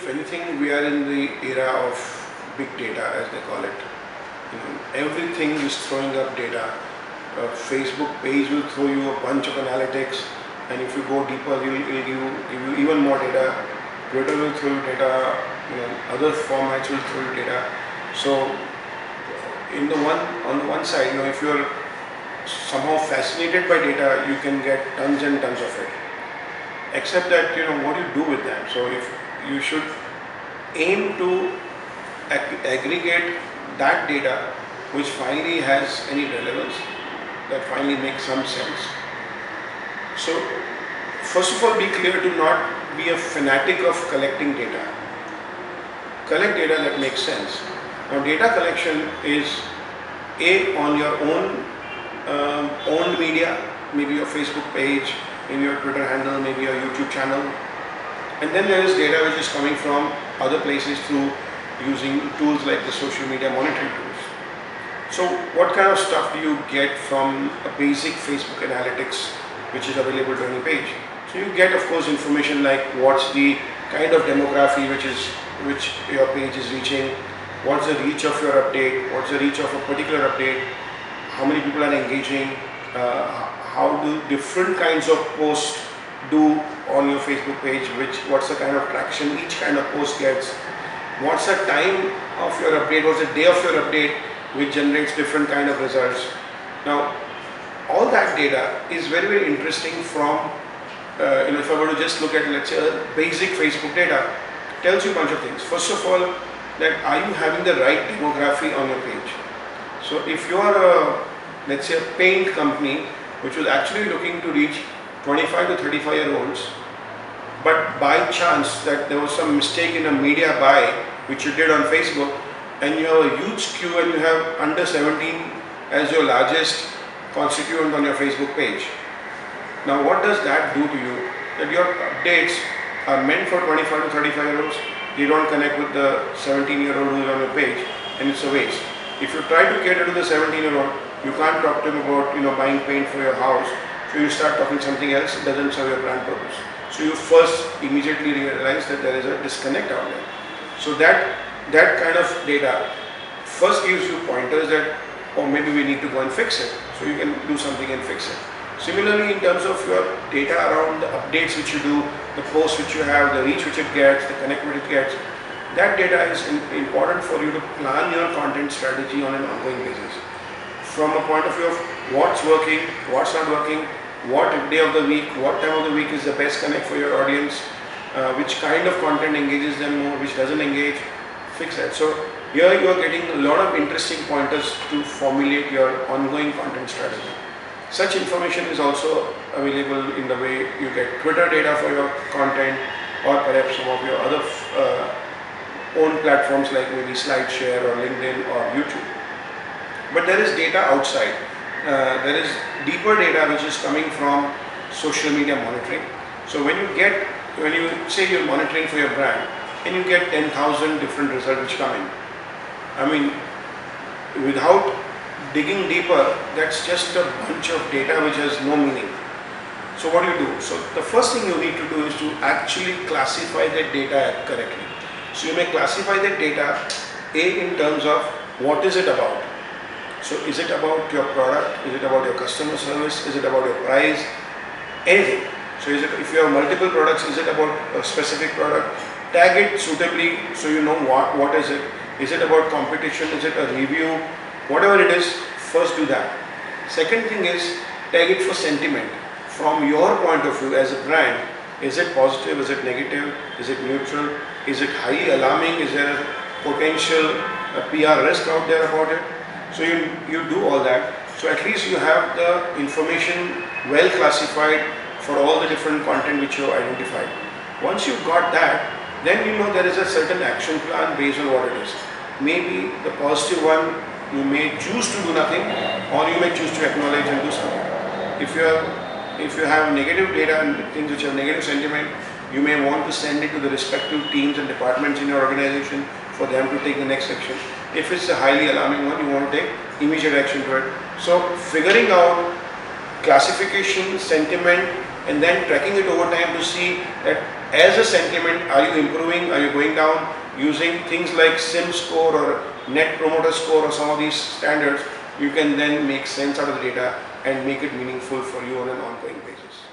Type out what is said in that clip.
if anything, we are in the era of big data, as they call it. Everything is throwing up data. A Facebook page will throw you a bunch of analytics, and if you go deeper, it will give you even more data. Twitter will throw you data. Other formats will throw you data. So, on the one side, if you are somehow fascinated by data, you can get tons and tons of it. Except that what do you do with them? So, if you should aim to aggregate that data which finally has any relevance, that finally makes some sense. So first of all, be clear to not be a fanatic of collecting data. Collect data that makes sense. Now data collection is on your own media, maybe your Facebook page, maybe your Twitter handle, maybe your YouTube channel. And then there is data which is coming from other places through using tools like the social media monitoring tools. So what kind of stuff do you get from a basic Facebook analytics which is available to any page? So you get, of course, information like what's the kind of demography which your page is reaching, what's the reach of your update, what's the reach of a particular update, how many people are engaging, how do different kinds of posts do on your Facebook page, what's the kind of traction each kind of post gets, what's the time of your update, what's the day of your update, which generates different kind of results. Now, all that data is very, very interesting from, if I were to just look at, let's say, basic Facebook data, tells you a bunch of things. First of all, that are you having the right demography on your page? So if you are let's say a paint company which was actually looking to reach 25 to 35 year olds, but by chance that there was some mistake in a media buy which you did on Facebook, and you have a huge skew and you have under 17 as your largest constituent on your Facebook page. Now what does that do to you? That your updates are meant for 25 to 35 year olds, they don't connect with the 17-year-old who is on your page, and it's a waste. If you try to cater to the 17-year-old, you can't talk to him about buying paint for your house, so you start talking something else, it doesn't serve your brand purpose. So you first immediately realize that there is a disconnect out there. So that kind of data first gives you pointers that, maybe we need to go and fix it. So you can do something and fix it. Similarly, in terms of your data around the updates which you do, the posts which you have, the reach which it gets, the connectivity it gets, that data is important for you to plan your content strategy on an ongoing basis. From a point of view of what's working, what's not working, what day of the week, what time of the week is the best connect for your audience, which kind of content engages them more, which doesn't engage, fix that. So here you are getting a lot of interesting pointers to formulate your ongoing content strategy. Such information is also available in the way you get Twitter data for your content, or perhaps some of your other own platforms like maybe SlideShare or LinkedIn or YouTube. But there is data outside. There is deeper data which is coming from social media monitoring. So when you say you're monitoring for your brand and you get 10,000 different results which come in, I mean, without digging deeper, that's just a bunch of data which has no meaning. So what do you do? So the first thing you need to do is to actually classify that data correctly. So you may classify that data in terms of what is it about. So is it about your product? Is it about your customer service? Is it about your price? Anything. So if you have multiple products, is it about a specific product? Tag it suitably so you know what is it. Is it about competition? Is it a review? Whatever it is, first do that. Second thing is tag it for sentiment. From your point of view as a brand, is it positive? Is it negative? Is it neutral? Is it highly alarming? Is there a potential PR risk out there about it? So you do all that. So at least you have the information well classified for all the different content which you have identified. Once you've got that, then you know there is a certain action plan based on what it is. Maybe the positive one, you may choose to do nothing, or you may choose to acknowledge and do something. If you have negative data and things which have negative sentiment, you may want to send it to the respective teams and departments in your organization for them to take the next action. If it's a highly alarming one, you want to take immediate action to it. So figuring out classification, sentiment, and then tracking it over time to see that as a sentiment, are you improving, are you going down, using things like SIM score or net promoter score or some of these standards. You can then make sense out of the data and make it meaningful for you on an ongoing basis.